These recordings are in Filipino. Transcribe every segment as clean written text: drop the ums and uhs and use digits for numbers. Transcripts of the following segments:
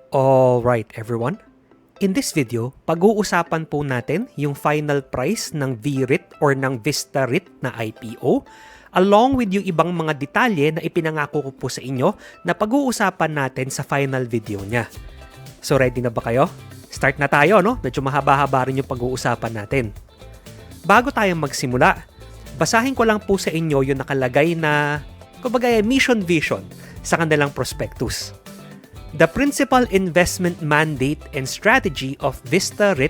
Alright everyone, in this video, pag-uusapan po natin yung final price ng VREIT or ng VistaREIT na IPO along with yung ibang mga detalye na ipinangako ko po sa inyo na pag-uusapan natin sa final video niya. So ready na ba kayo? Start na tayo, no? Medyo mahaba-haba rin yung pag-uusapan natin. Bago tayo magsimula, basahin ko lang po sa inyo yung nakalagay na kumbaga mission vision sa kanilang prospectus. The principal investment mandate and strategy of VistaREIT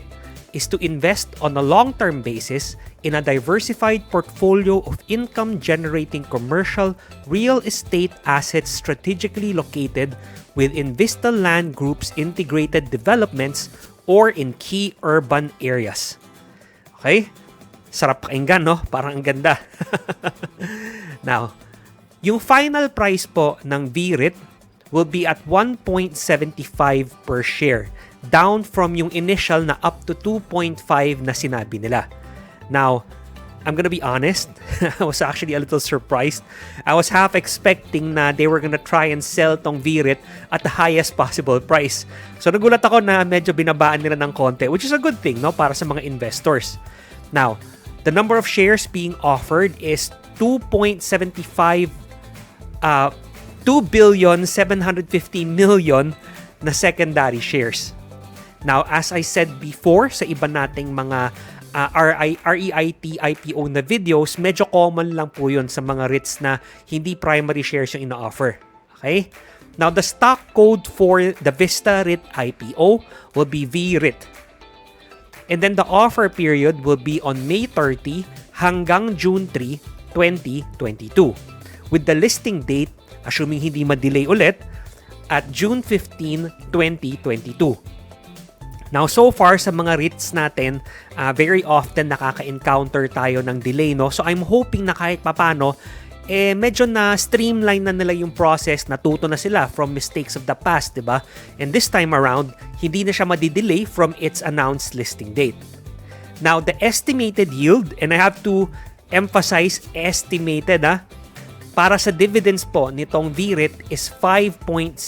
is to invest on a long-term basis in a diversified portfolio of income-generating commercial real estate assets strategically located within Vista Land Group's integrated developments or in key urban areas. Okay? Sarap pakinggan, no? Parang ang ganda. Now, yung final price po ng VREIT will be at 1.75 per share, down from yung initial na up to 2.5 na sinabi nila. Now, I'm gonna be honest, I was actually a little surprised. I was half expecting na they were gonna try and sell tong VREIT at the highest possible price. So nagulat ako na medyo binabaan nila ng konti, which is a good thing, no, para sa mga investors. Now, the number of shares being offered is 2,750,000,000 na secondary shares. Now, as I said before sa iba nating mga REIT IPO na videos, medyo common lang po yun sa mga REITs na hindi primary shares yung ina-offer. Okay? Now, the stock code for the VistaREIT IPO will be VREIT. And then the offer period will be on May 30 hanggang June 3, 2022. With the listing date, assuming hindi ma-delay ulit, at June 15, 2022. Now, so far sa mga REITs natin, very often nakaka-encounter tayo ng delay, no? So, I'm hoping na kahit papano, medyo na streamline na nila yung process, natuto na sila from mistakes of the past, diba? And this time around, hindi na siya madidelay from its announced listing date. Now, the estimated yield, and I have to emphasize estimated, para sa dividends po nitong VREIT is 5.6%.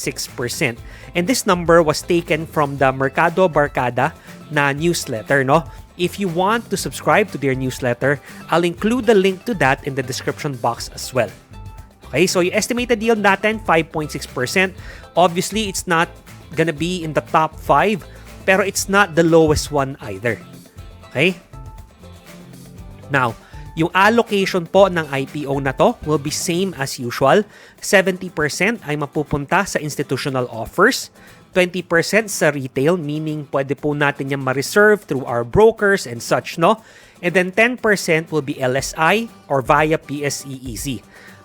And this number was taken from the Mercado Barkada na newsletter, no? If you want to subscribe to their newsletter, I'll include the link to that in the description box as well. Okay, so yung estimated yield natin, 5.6%. Obviously, it's not gonna be in the top 5, pero it's not the lowest one either. Okay? Now, yung allocation po ng IPO na to will be same as usual. 70% ay mapupunta sa institutional offers, 20% sa retail, meaning pwede po natin yung ma-reserve through our brokers and such, no? And then 10% will be LSI or via PSE-EC.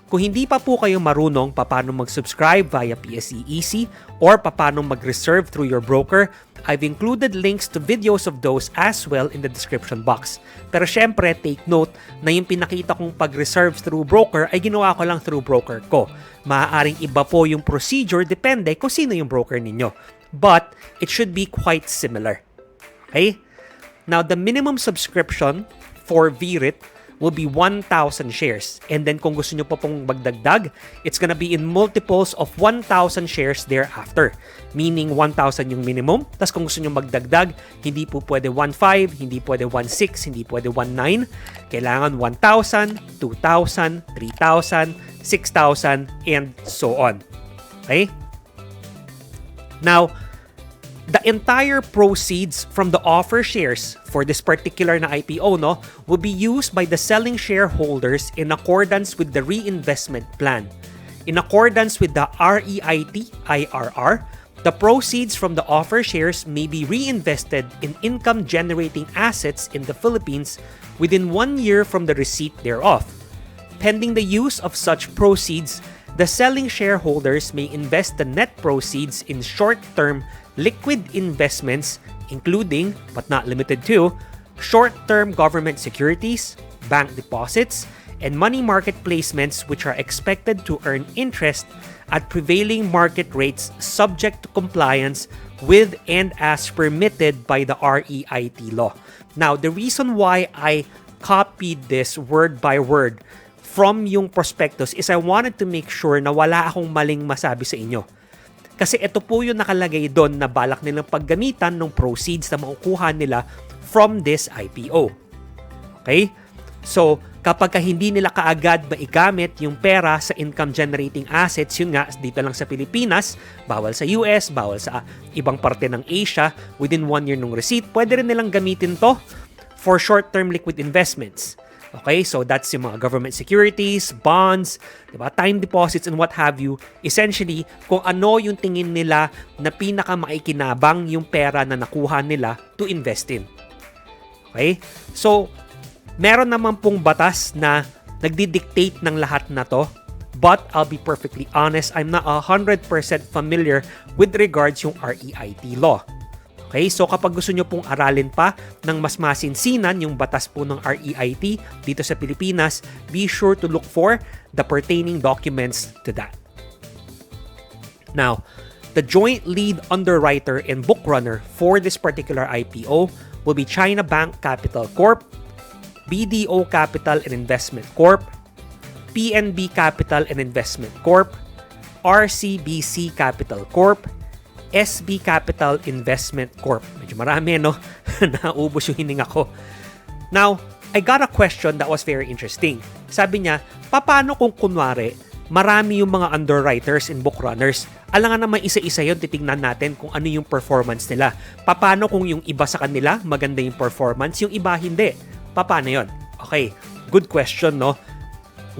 Kung hindi pa po kayo marunong paano mag-subscribe via PSE-EC or paano mag-reserve through your broker, I've included links to videos of those as well in the description box. Pero syempre, take note na yung pinakita kong pag-reserve through broker ay ginawa ko lang through broker ko. Maaaring iba po yung procedure, depende kung sino yung broker ninyo. But it should be quite similar. Okay? Now, the minimum subscription for VREIT will be 1,000 shares. And then kung gusto nyo po pong magdagdag, it's gonna be in multiples of 1,000 shares thereafter. Meaning 1,000 yung minimum. Tapos kung gusto nyo magdagdag, hindi po pwede 1,500, hindi pwede 1,600, hindi pwede 1,900. Kailangan 1,000, 2,000, 3,000, 6,000, and so on. Okay? Now, the entire proceeds from the offer shares for this particular na IPO, no, will be used by the selling shareholders in accordance with the reinvestment plan. In accordance with the REIT IRR, the proceeds from the offer shares may be reinvested in income-generating assets in the Philippines within 1 year from the receipt thereof. Pending the use of such proceeds, the selling shareholders may invest the net proceeds in short-term liquid investments, including, but not limited to, short-term government securities, bank deposits, and money market placements which are expected to earn interest at prevailing market rates subject to compliance with and as permitted by the REIT law. Now, the reason why I copied this word by word from yung prospectus is I wanted to make sure na wala akong maling masabi sa inyo. Kasi ito po yung nakalagay doon na balak nilang paggamitan ng proceeds na makukuha nila from this IPO. Okay? So, kapag hindi nila kaagad maigamit yung pera sa income-generating assets, yun nga, dito lang sa Pilipinas, bawal sa US, bawal sa ibang parte ng Asia, within 1 year ng receipt, pwede rin nilang gamitin to for short-term liquid investments. Okay, so that's yung mga government securities, bonds, diba? Time deposits and what have you. Essentially, kung ano yung tingin nila na pinaka-maikinabang yung pera na nakuha nila to invest in. Okay? So, meron naman pong batas na nagdi-dictate ng lahat na to. But I'll be perfectly honest, I'm not 100% familiar with regards yung REIT law. Okay, so kapag gusto nyo pong aralin pa ng mas masinsinan yung batas po ng REIT dito sa Pilipinas, be sure to look for the pertaining documents to that. Now, the joint lead underwriter and bookrunner for this particular IPO will be China Bank Capital Corp, BDO Capital and Investment Corp, PNB Capital and Investment Corp, RCBC Capital Corp, SB Capital Investment Corp. Medyo marami, no? Naubos yung hininga ko. Now, I got a question that was very interesting. Sabi niya, paano kung kunwari, marami yung mga underwriters and bookrunners? Alangan naman isa-isa yun, titignan natin kung ano yung performance nila. Paano kung yung iba sa kanila, maganda yung performance, yung iba hindi? Paano yun? Okay, good question, no?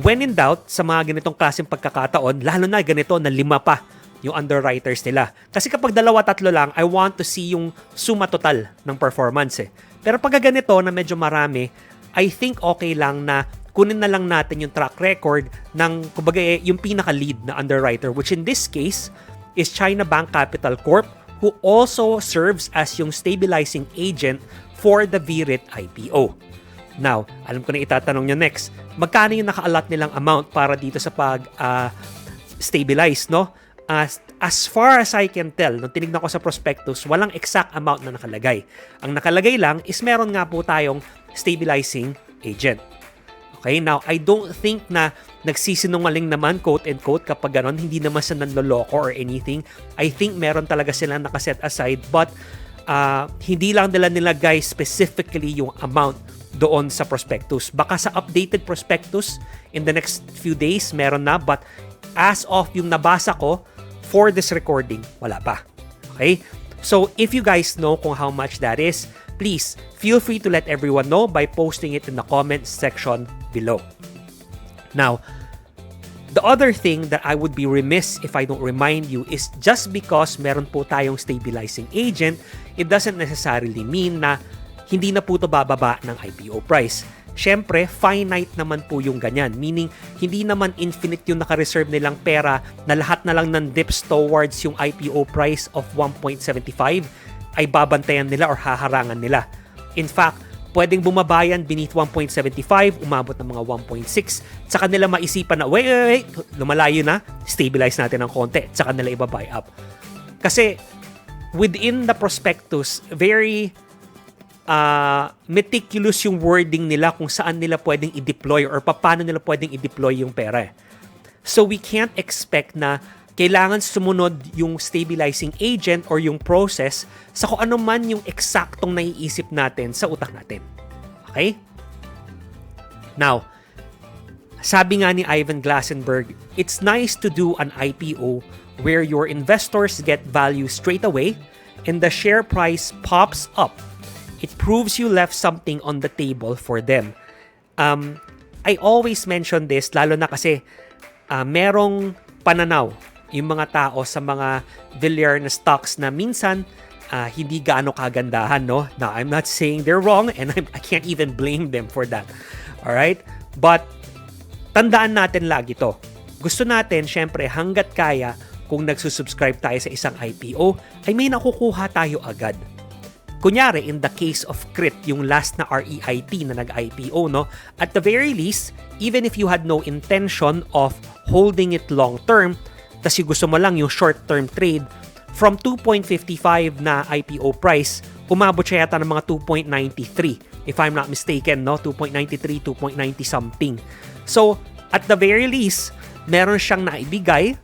When in doubt, sa mga ganitong klaseng pagkakataon, lalo na ganito na 5 pa yung underwriters nila. Kasi kapag 2-3 lang, I want to see yung suma total ng performance eh. Pero pag ganito na medyo marami, I think okay lang na kunin na lang natin yung track record ng, kumbaga, yung pinaka-lead na underwriter, which in this case is China Bank Capital Corp, who also serves as yung stabilizing agent for the VREIT IPO. Now, alam ko na itatanong nyo next, magkano yung naka-allot nilang amount para dito sa pag-stabilize, no? As far as I can tell, nung tinignan ko sa prospectus, walang exact amount na nakalagay. Ang nakalagay lang is meron nga po tayong stabilizing agent. Okay, now, I don't think na nagsisinungaling naman, quote-and-quote, kapag ganon, hindi naman sa nanloloko or anything. I think meron talaga silang nakaset aside, but hindi lang nila nilagay specifically yung amount doon sa prospectus. Baka sa updated prospectus in the next few days, meron na, but as of yung nabasa ko, for this recording, wala pa. Okay? So, if you guys know kung how much that is, please feel free to let everyone know by posting it in the comments section below. Now, the other thing that I would be remiss if I don't remind you is just because meron po tayong stabilizing agent, it doesn't necessarily mean na hindi na po ito bababa ng IPO price. Siyempre, finite naman po yung ganyan. Meaning, hindi naman infinite yung naka-reserve nilang pera na lahat na lang ng dips towards yung IPO price of 1.75 ay babantayan nila or haharangan nila. In fact, pwedeng bumabayan beneath 1.75, umabot ng mga 1.6, saka nila maisipan na, wait, lumalayo na, stabilize natin ng konti, saka nila iba-buy up. Kasi, within the prospectus, very meticulous yung wording nila kung saan nila pwedeng i-deploy or paano nila pwedeng i-deploy yung pera. So we can't expect na kailangan sumunod yung stabilizing agent or yung process sa kung ano man yung eksaktong naiisip natin sa utak natin. Okay? Now, sabi nga ni Ivan Glasenberg, it's nice to do an IPO where your investors get value straight away and the share price pops up. It proves you left something on the table for them. I always mention this, lalo na kasi merong pananaw yung mga tao sa mga Villar na stocks na minsan hindi gaano kagandahan, no? Now, I'm not saying they're wrong and I can't even blame them for that. Alright? But, tandaan natin lagi to. Gusto natin, syempre, hanggat kaya, kung nagsusubscribe tayo sa isang IPO, ay may nakukuha tayo agad. Kunyari, in the case of CRIT, yung last na REIT na nag-IPO, no? At the very least, even if you had no intention of holding it long-term, tas gusto mo lang yung short-term trade, from 2.55 na IPO price, umabot siya yata ng mga 2.93, if I'm not mistaken, no? 2.93, 2.90 something. So, at the very least, meron siyang naibigay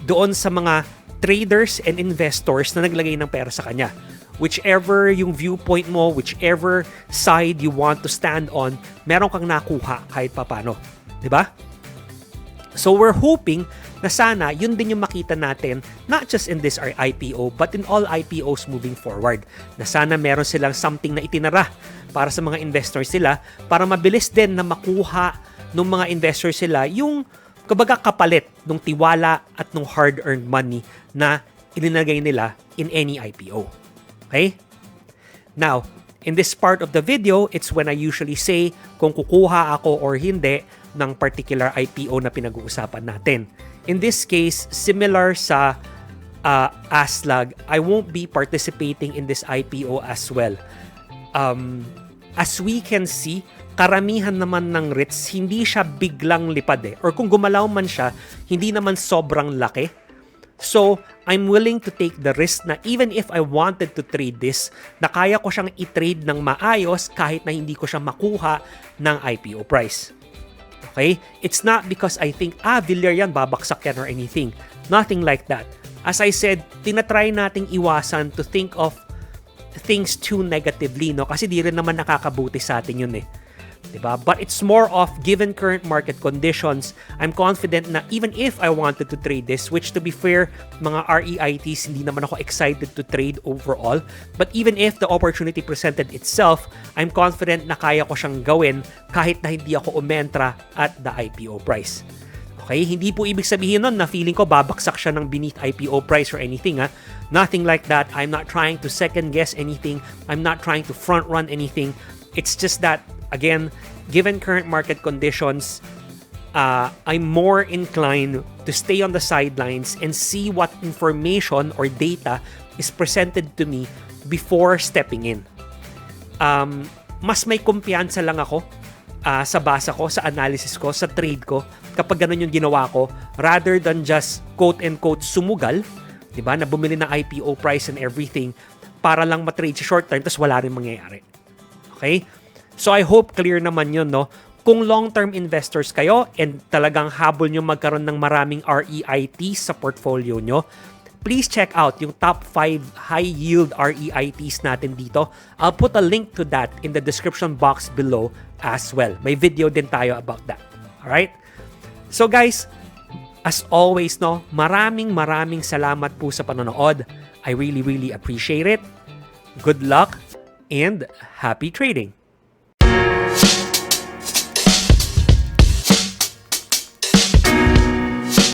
doon sa mga traders and investors na naglagay ng pera sa kanya. Whichever yung viewpoint mo, whichever side you want to stand on, meron kang nakuha kahit papano. Diba? So we're hoping na sana yun din yung makita natin not just in this IPO but in all IPOs moving forward. Na sana meron silang something na itinara para sa mga investors sila para mabilis din na makuha ng mga investors sila yung kumbaga kapalit ng tiwala at ng hard-earned money na ilinagay nila in any IPO. Okay? Now, in this part of the video, it's when I usually say kung kukuha ako or hindi ng particular IPO na pinag-uusapan natin. In this case, similar sa ASLAG, I won't be participating in this IPO as well. As we can see, karamihan naman ng REITs, hindi siya biglang lipad eh. Or kung gumalaw man siya, hindi naman sobrang laki. So, I'm willing to take the risk na even if I wanted to trade this, na kaya ko siyang i-trade ng maayos kahit na hindi ko siya makuha ng IPO price. Okay? It's not because I think, Villar yan, babaksak yan or anything. Nothing like that. As I said, tinatry nating iwasan to think of things too negatively, no? Kasi di rin naman nakakabuti sa atin yun eh. Diba? But it's more of, given current market conditions, I'm confident na even if I wanted to trade this, which to be fair, mga REITs, hindi naman ako excited to trade overall. But even if the opportunity presented itself, I'm confident na kaya ko siyang gawin kahit na hindi ako umentra at the IPO price. Okay? Hindi po ibig sabihin nun na feeling ko babaksak siya ng beneath IPO price or anything. Ha? Nothing like that. I'm not trying to second guess anything. I'm not trying to front run anything. It's just that, again, given current market conditions, I'm more inclined to stay on the sidelines and see what information or data is presented to me before stepping in. Mas may kumpiyansa lang ako sa basa ko, sa analysis ko, sa trade ko, kapag ganun yung ginawa ko, rather than just quote-unquote sumugal, diba, na bumili ng IPO price and everything, para lang matrade sa short term, tapos wala rin mangyayari. Okay? So I hope clear naman yun, no? Kung long-term investors kayo and talagang habol nyo magkaroon ng maraming REITs sa portfolio nyo, please check out yung top 5 high-yield REITs natin dito. I'll put a link to that in the description box below as well. May video din tayo about that. Alright? So guys, as always, no, maraming salamat po sa panonood. I really appreciate it. Good luck and happy trading!